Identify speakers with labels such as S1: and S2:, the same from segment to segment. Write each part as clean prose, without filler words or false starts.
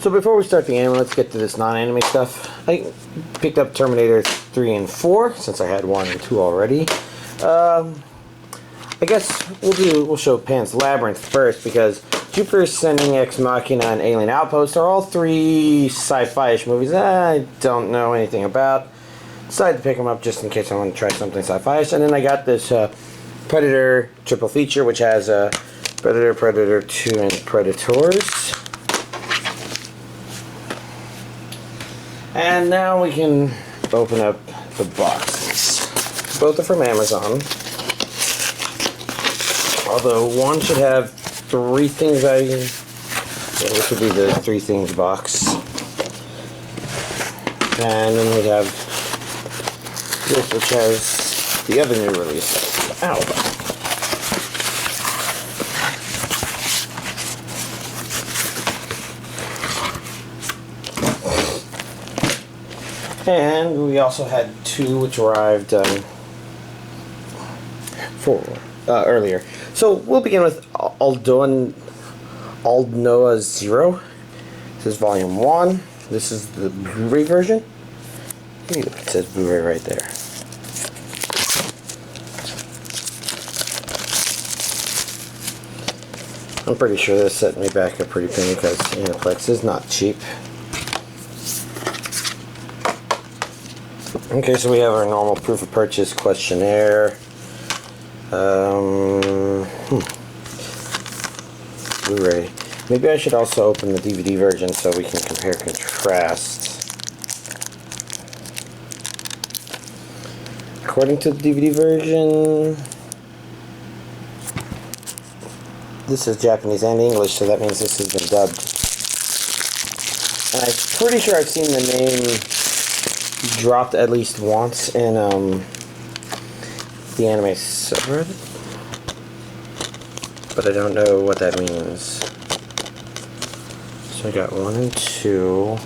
S1: So before we start the anime, let's get to this non-anime stuff. I picked up Terminator 3 and 4 since I had 1 and 2 already. I guess we'll show Pan's Labyrinth first because Jupiter's Sending, Ex Machina, and Alien Outpost are all 3 sci-fi-ish movies I don't know anything about. Decided to pick them up just in case I want to try something sci-fi-ish. And then I got this Predator triple feature, which has Predator, Predator 2, and Predators. And now we can open up the boxes. Both are from Amazon. Although one should have 3 things this would be the 3 things box. And then we have this, which has the other new release. Ow! And we also had 2 which arrived earlier. So we'll begin with Aldnoah.Zero. This is volume 1. This is the Blu-ray version. It says Blu-ray right there. I'm pretty sure this set me back a pretty penny because Aniplex is not cheap. Okay, so we have our normal proof of purchase questionnaire. Blu-ray. Maybe I should also open the DVD version so we can compare contrast. According to the DVD version, this is Japanese and English, so that means this has been dubbed. And I'm pretty sure I've seen the name dropped at least once in the anime subreddit, but I don't know what that means. So I got 1 and 2.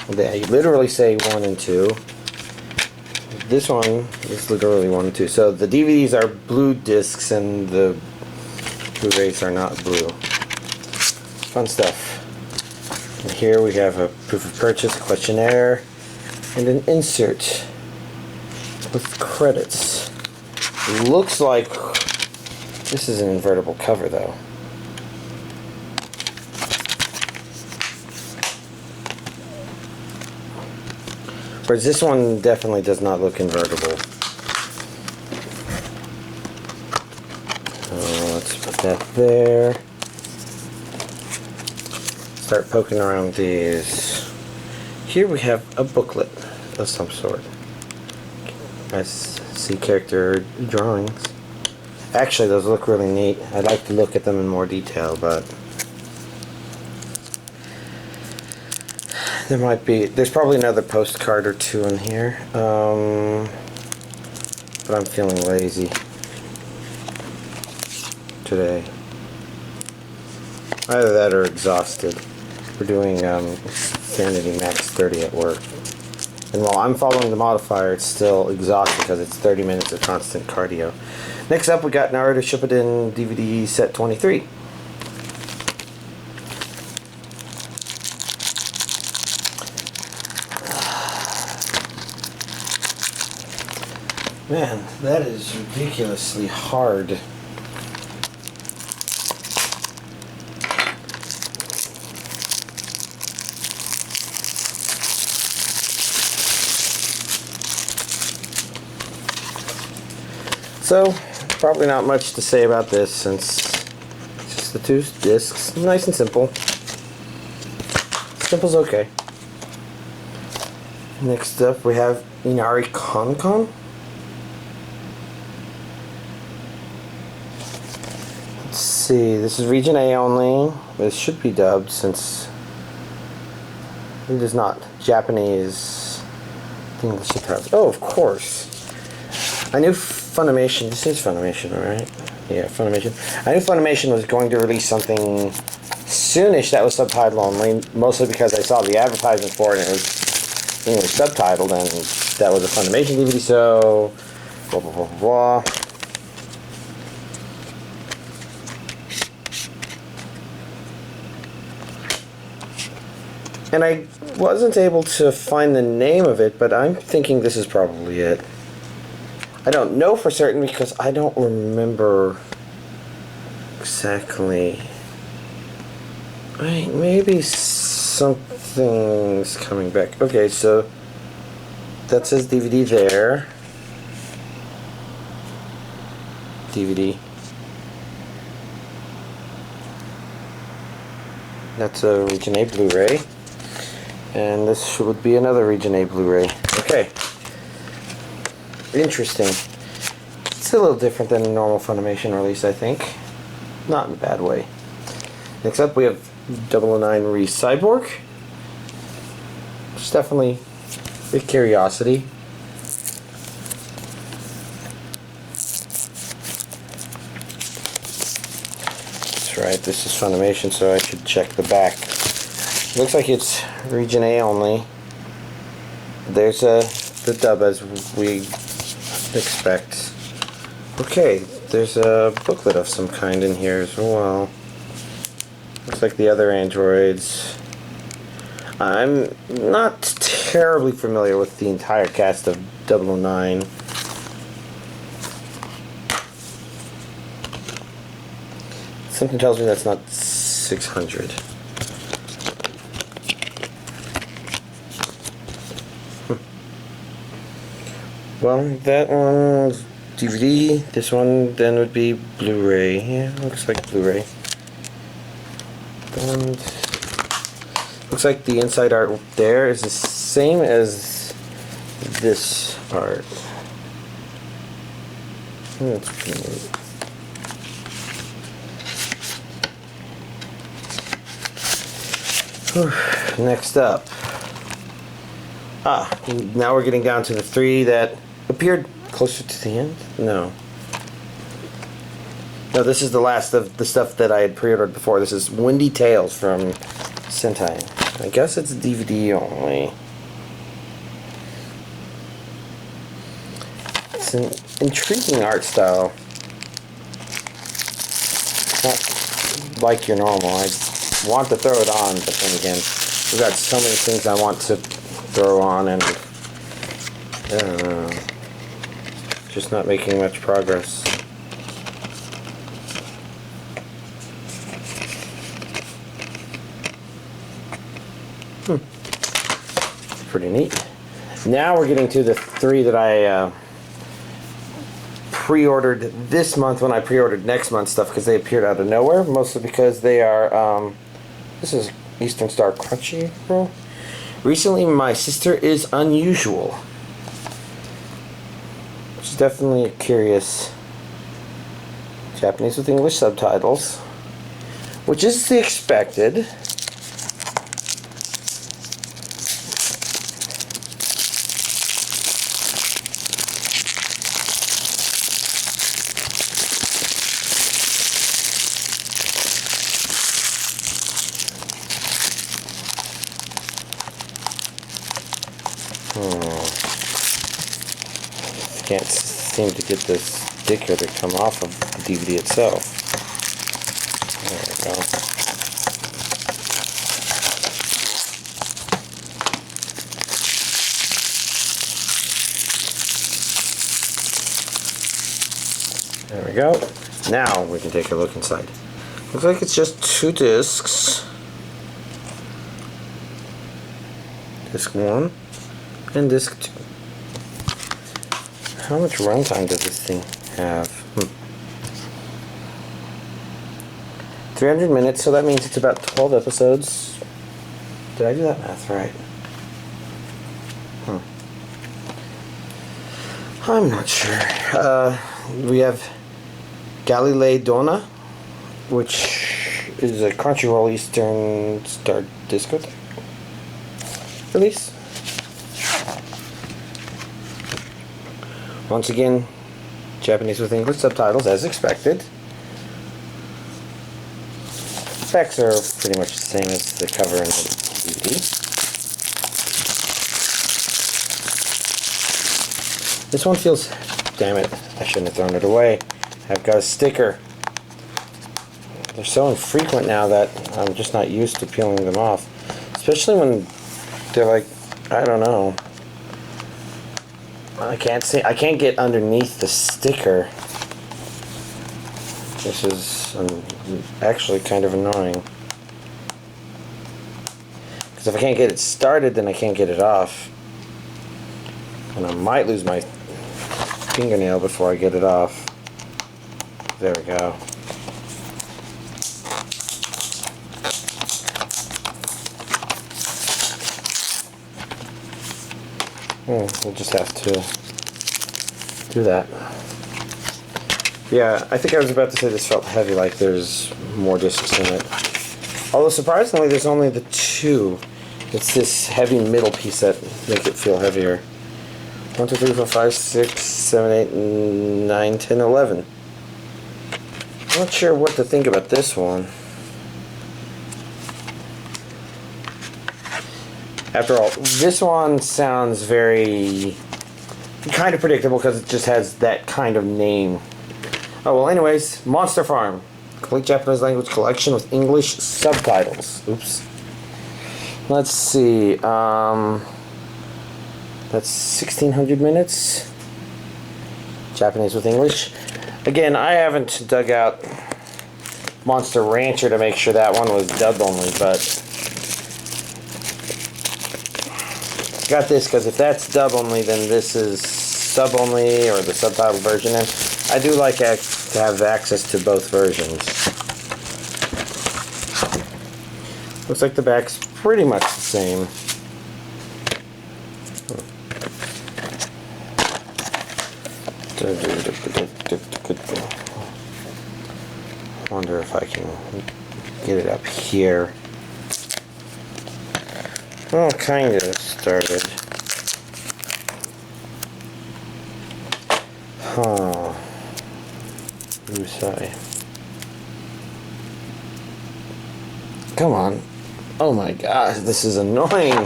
S1: They literally say 1 and 2. This one is literally 1 and 2. So the DVDs are blue discs and the Blu-rays are not blue. Fun stuff. And here we have a proof of purchase questionnaire and an insert with credits. Looks like this is an invertible cover though. Whereas this one definitely does not look invertible. Let's put that there. Start poking around these. Here we have a booklet of some sort. I see character drawings. Actually, those look really neat. I'd like to look at them in more detail, but there's probably another postcard or 2 in here. But I'm feeling lazy today. Either that or exhausted. We're doing Sanity Max 30 at work. And while I'm following the modifier, it's still exhausting because it's 30 minutes of constant cardio. Next up, we got Naruto Shippuden DVD set 23. Man, that is ridiculously hard. So, probably not much to say about this since it's just the 2 discs. Nice and simple. Simple's okay. Next up we have Inari Kon Kon. Let's see, this is region A only. This should be dubbed since it is not Japanese English subtitles. Oh, of course. I knew Funimation, this is Funimation, alright? Yeah, Funimation. I knew Funimation was going to release something soonish that was subtitle only, mostly because I saw the advertisement for it and it was English subtitled, and that was a Funimation DVD, so blah blah blah blah. And I wasn't able to find the name of it, but I'm thinking this is probably it. I don't know for certain because I don't remember exactly. Right, maybe something's coming back. Okay, so that says DVD there. DVD. That's a Region A Blu-ray. And this would be another Region A Blu-ray. Okay. Interesting. It's a little different than a normal Funimation release, I think. Not in a bad way. Next up we have 009 Re Cyborg. It's definitely a curiosity. That's right, this is Funimation, so I should check the back. Looks like it's Region A only. There's the dub as we expect. Okay, there's a booklet of some kind in here as well. Looks like the other androids. I'm not terribly familiar with the entire cast of 009. Something tells me that's not 600. Well, that one's DVD. This one then would be Blu-ray. Yeah, looks like Blu-ray. And looks like the inside art there is the same as this art. That's pretty neat. Next up. Now we're getting down to the three that appeared closer to the end? No, this is the last of the stuff that I had pre-ordered before. This is Windy Tales from Sentai. I guess it's DVD only. It's an intriguing art style. Not like your normal. I want to throw it on, but then again, we've got so many things I want to throw on and just not making much progress. Pretty neat. Now we're getting to the three that I pre-ordered this month when I pre-ordered next month's stuff because they appeared out of nowhere, mostly because they are this is Eastern Star Crunchyroll. Recently My Sister Is Unusual. It's definitely a curious Japanese with English subtitles, which is the expected. Can't seem to get this sticker to come off of the DVD itself. There we go. There we go. Now we can take a look inside. Looks like it's just 2 discs. Disc 1 and disc 2. How much runtime does this thing have? 300 minutes, so that means it's about 12 episodes. Did I do that math right? I'm not sure. We have Galilei Donna, which is a Crunchyroll Eastern Star Discotheque release. Once again, Japanese with English subtitles, as expected. Specs are pretty much the same as the cover in the DVD. This one feels... Damn it, I shouldn't have thrown it away. I've got a sticker. They're so infrequent now that I'm just not used to peeling them off. Especially when they're like, I don't know. I can't get underneath the sticker. This is actually kind of annoying. Because if I can't get it started, then I can't get it off. And I might lose my fingernail before I get it off. There we go. We'll just have to do that. Yeah, I think I was about to say this felt heavy, like there's more discs in it. Although surprisingly, there's only the 2. It's this heavy middle piece that make it feel heavier. 1, 2, 3, 4, 5, 6, 7, 8, 9, 10, 11. I'm not sure what to think about this one. After all, this one sounds very kind of predictable because it just has that kind of name. Oh well, anyways, Monster Farm. Complete Japanese language collection with English subtitles. Oops. Let's see. That's 1,600 minutes. Japanese with English. Again, I haven't dug out Monster Rancher to make sure that one was dub only, but got this because if that's dub only, then this is sub only or the subtitle version. And I do like to have access to both versions. Looks like the back's pretty much the same. Wonder if I can get it up here. Well, kind of started. Huh. Usai. Come on. Oh my gosh, this is annoying.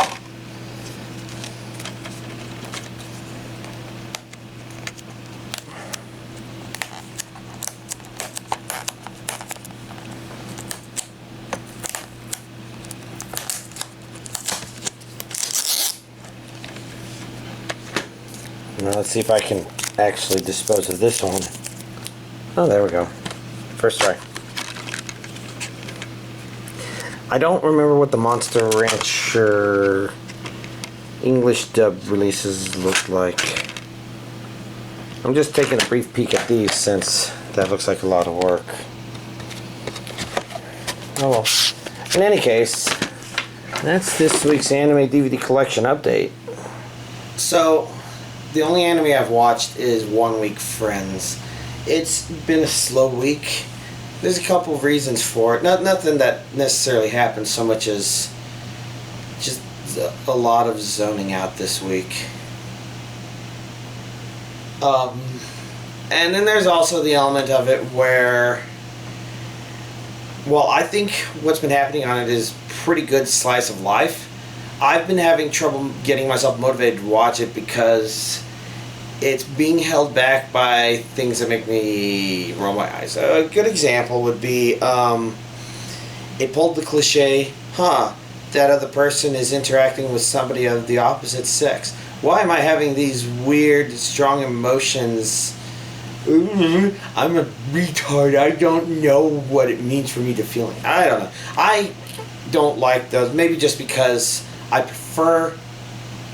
S1: Now let's see if I can actually dispose of this one. Oh, there we go. First try. I don't remember what the Monster Rancher English dub releases look like. I'm just taking a brief peek at these since that looks like a lot of work. Oh well. In any case, that's this week's anime DVD collection update. So, the only anime I've watched is 1 Week Friends. It's been a slow week. There's a couple of reasons for it. Nothing that necessarily happened so much as just a lot of zoning out this week. And then there's also the element of it where, well, I think what's been happening on it is pretty good slice of life. I've been having trouble getting myself motivated to watch it because it's being held back by things that make me roll my eyes. A good example would be, it pulled the cliche, that other person is interacting with somebody of the opposite sex. Why am I having these weird, strong emotions? I'm a retard. I don't know what it means for me to feel it. I don't know. I don't like those. Maybe just because I prefer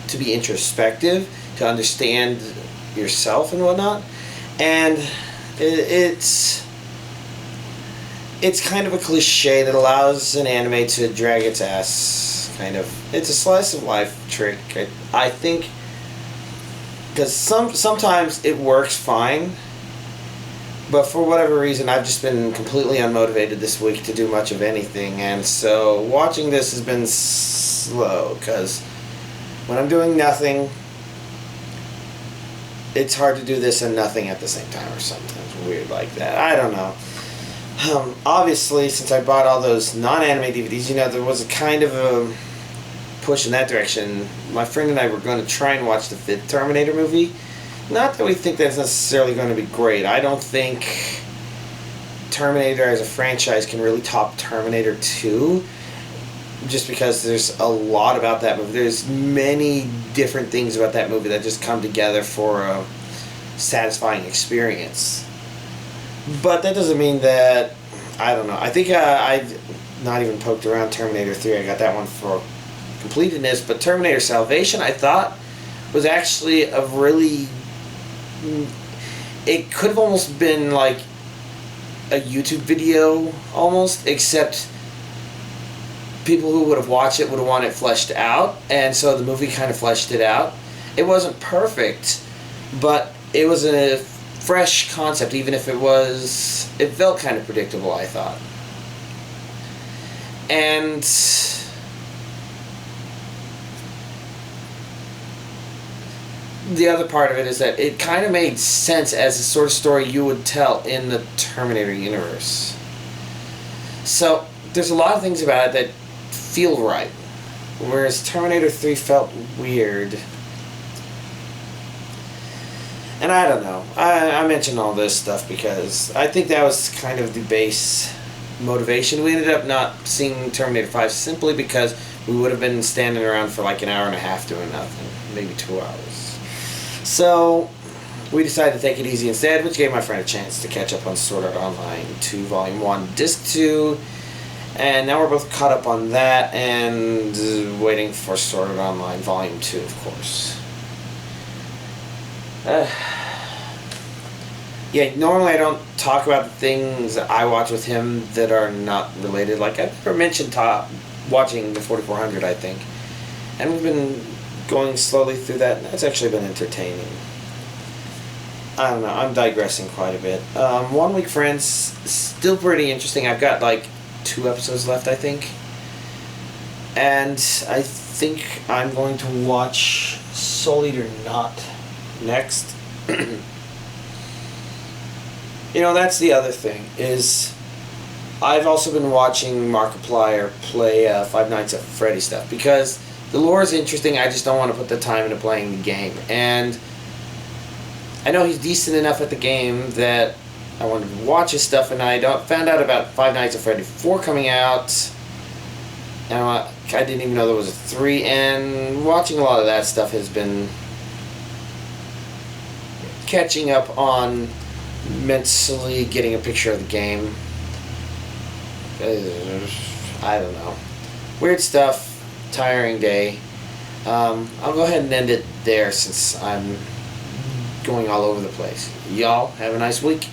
S1: to be introspective, to understand yourself and whatnot, and it's kind of a cliche that allows an anime to drag its ass, kind of. It's a slice of life trick, I think, because sometimes it works fine, but for whatever reason I've just been completely unmotivated this week to do much of anything, and so watching this has been slow, because when I'm doing nothing, it's hard to do this and nothing at the same time, or sometimes weird like that. I don't know. Obviously, since I bought all those non-anime DVDs, you know, there was a kind of a push in that direction. My friend and I were going to try and watch the 5th Terminator movie. Not that we think that's necessarily going to be great. I don't think Terminator as a franchise can really top Terminator 2. just because there's a lot about that movie. There's many different things about that movie that just come together for a satisfying experience. But that doesn't mean that, I don't know. I think I've not even poked around Terminator 3. I got that one for completedness. But Terminator Salvation, I thought, was actually a really... It could have almost been like a YouTube video, almost, except people who would have watched it would have wanted it fleshed out, and so the movie kind of fleshed it out. It wasn't perfect, but it was a fresh concept, even if it felt kind of predictable, I thought. And the other part of it is that it kind of made sense as the sort of story you would tell in the Terminator universe. So there's a lot of things about it that feel right, whereas Terminator 3 felt weird. And I don't know. I mentioned all this stuff because I think that was kind of the base motivation. We ended up not seeing Terminator 5 simply because we would have been standing around for like an hour and a half doing nothing, maybe 2 hours. So we decided to take it easy instead, which gave my friend a chance to catch up on Sword Art Online 2 Volume 1 Disc 2. And now we're both caught up on that and waiting for Sword Art Online Volume 2, of course. Yeah, normally I don't talk about the things that I watch with him that are not related. Like, I've never mentioned watching the 4400, I think. And we've been going slowly through that, and that's actually been entertaining. I don't know, I'm digressing quite a bit. 1 Week Friends, still pretty interesting. I've got like 2 episodes left, I think. And I think I'm going to watch Soul Eater Not next. You know, that's the other thing, is I've also been watching Markiplier play Five Nights at Freddy's stuff, because the lore is interesting, I just don't want to put the time into playing the game. And I know he's decent enough at the game that I wanted to watch his stuff, and I found out about Five Nights at Freddy 4 coming out, and I didn't even know there was a 3, and watching a lot of that stuff has been catching up on mentally getting a picture of the game. I don't know. Weird stuff, tiring day. I'll go ahead and end it there since I'm going all over the place. Y'all have a nice week.